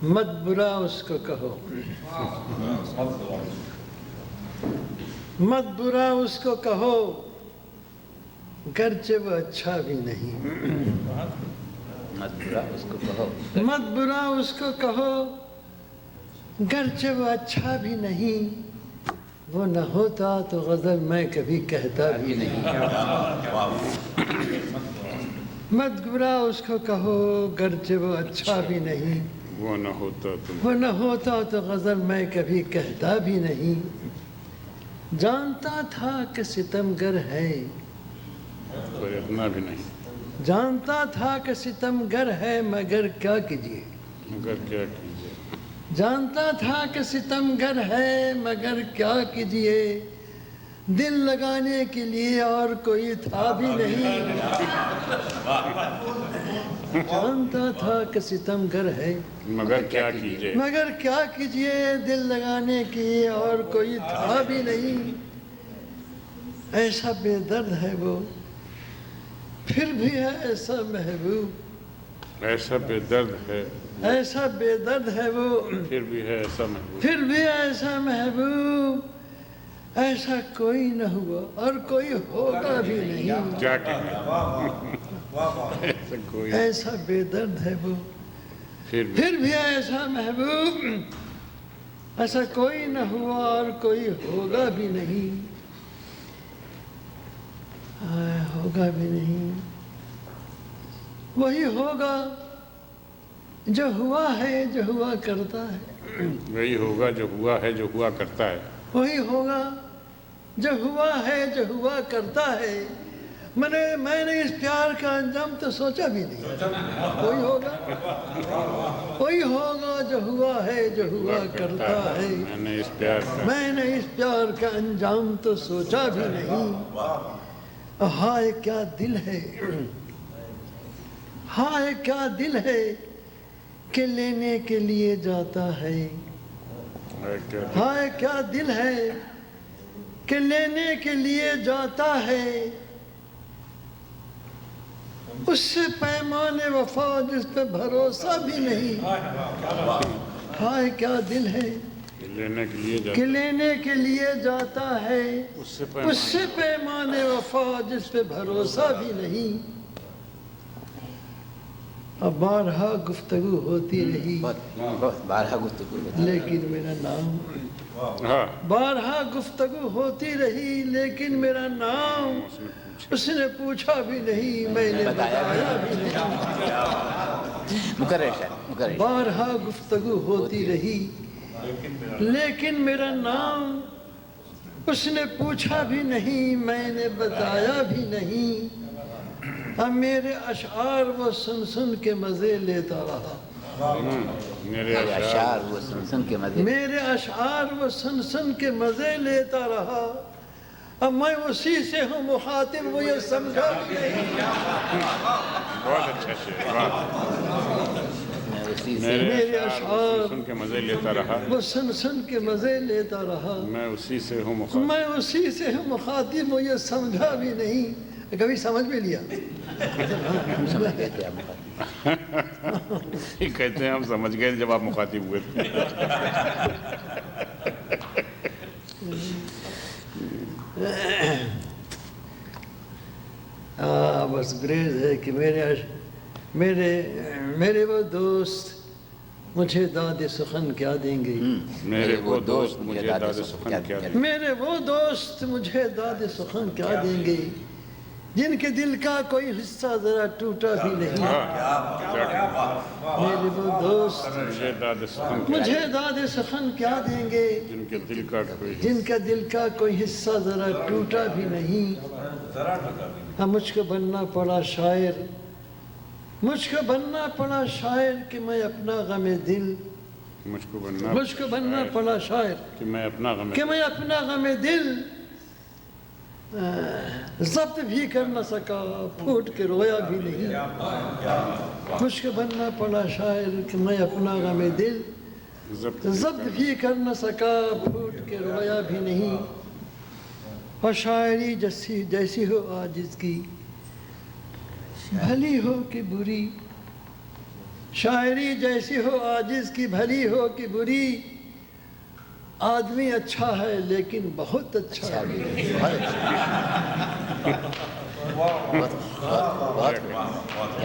मत बुरा उसको कहो, मत बुरा उसको कहो, गरचे वो अच्छा भी नहीं। मत बुरा उसको कहो, मत बुरा उसको कहो, गरचे वो अच्छा भी नहीं। वो न होता तो गज़ल मैं कभी कहता भी नहीं। मत बुरा उसको कहो, गरचे वो अच्छा भी नहीं। वो न होता तो वो न होता तो गज़ल मैं कभी कहता भी नहीं। जानता था कि सितमगर है, पर इतना भी नहीं। जानता था कि सितमगर है, मगर क्या कीजिए। मगर क्या कीजिए। जानता था कि सितमगर है, मगर क्या कीजिए। दिल लगाने के लिए और कोई था भी नहीं। जानता था कि सितमगर है, मगर क्या कीजिए। मगर क्या कीजिए। दिल लगाने के लिए और कोई था भी नहीं। ऐसा बेदर्द है वो, फिर भी है ऐसा महबूब। ऐसा बेदर्द है, ऐसा बेदर्द है वो, फिर भी है ऐसा महबूब। फिर भी ऐसा महबूब। ऐसा कोई न हुआ और कोई होगा भी नहीं। क्या कीजिए। ऐसा कोई, ऐसा बेदर्द है वो, फिर भी ऐसा महबूब। ऐसा कोई न हुआ और कोई होगा भी नहीं। होगा भी नहीं। वही होगा जो हुआ है, जो हुआ करता है। वही होगा जो हुआ है, जो हुआ करता है। वही होगा जो हुआ है, जो हुआ करता है। मैंने इस प्यार का अंजाम तो सोचा भी नहीं। वही होगा, वही होगा जो हुआ है, जो हुआ करता है। मैंने इस प्यार का अंजाम तो सोचा भी नहीं। हाय क्या दिल है, हाय क्या दिल है कि लेने के लिए जाता है। हाय क्या दिल है कि लेने के लिए जाता है। उससे पैमाने वफा जिस पे भरोसा भी नहीं। हाय क्या दिल है लेने के लिए कि लेने के लिए जाता है। उससे पैमाने वफा जिस पे भरोसा भी नहीं। अब बारहा गुफ्तगू होती रही, बारहा गुफ्तगू होती, लेकिन मेरा नाम। हाँ, बारहा गुफ्तगू होती रही, लेकिन मेरा नाम उसने पूछा भी नहीं, मैंने बताया भी नहीं। मुकर्रर बारहा गुफ्तगू होती रही, लेकिन मेरा नाम उसने पूछा भी नहीं, मैंने बताया भी नहीं। अब मेरे अशआर वो सुन सुन के मज़े लेता रहा। मेरे अशार वो सुन सुन के मज़े, मेरे अशआर वो सुन सुन के मज़े लेता रहा। अब मैं उसी से हूँ मुखातिब, वो ये समझा भी नहीं। बहुत अच्छा शेर, वाह। मेरे अशआर सुन के मजे लेता रहा, वो सुन सुन के मज़े लेता रहा। मैं उसी से हूँ मुखातिब। मैं उसी से हूँ मुखातिब, वो ये समझा भी नहीं। कभी समझ भी लिया। हम समझ गए थे आप ये कहते हैं हम समझ गए जब आप मुखातिब हुए थे। बस गुरेज है कि मेरे वो दोस्त मुझे दाद सुखन क्या देंगे। मेरे वो दोस्त मुझे दाद सुखन क्या देंगे। मेरे वो दोस्त मुझे दाद सुखन क्या देंगे, जिनके दिल का कोई हिस्सा जरा टूटा भी नहीं। मेरे वो दोस्त मुझे दाद सुखन क्या देंगे, जिनका दिल का कोई हिस्सा जरा टूटा भी नहीं। हाँ, मुझको बनना पड़ा शायर, मुझको बनना पड़ा शायर कि मैं अपना गमे दिल, मुझको बनना पड़ा शायर कि मैं अपना गमे दिल ज़ब्त भी कर न सका, फूट के रोया भी नहीं। मुझको बनना पड़ा शायर कि मैं अपना गमे दिल ज़ब्त भी कर न सका, फूट के रोया भी नहीं। और शायरी जैसी हो आज इसकी, भली हो कि बुरी, شاعری جیسی ہو آجز کی بھلی ہو کہ بری آدمی اچھا ہے لیکن بہت اچھا ہے بہت اچھا بہت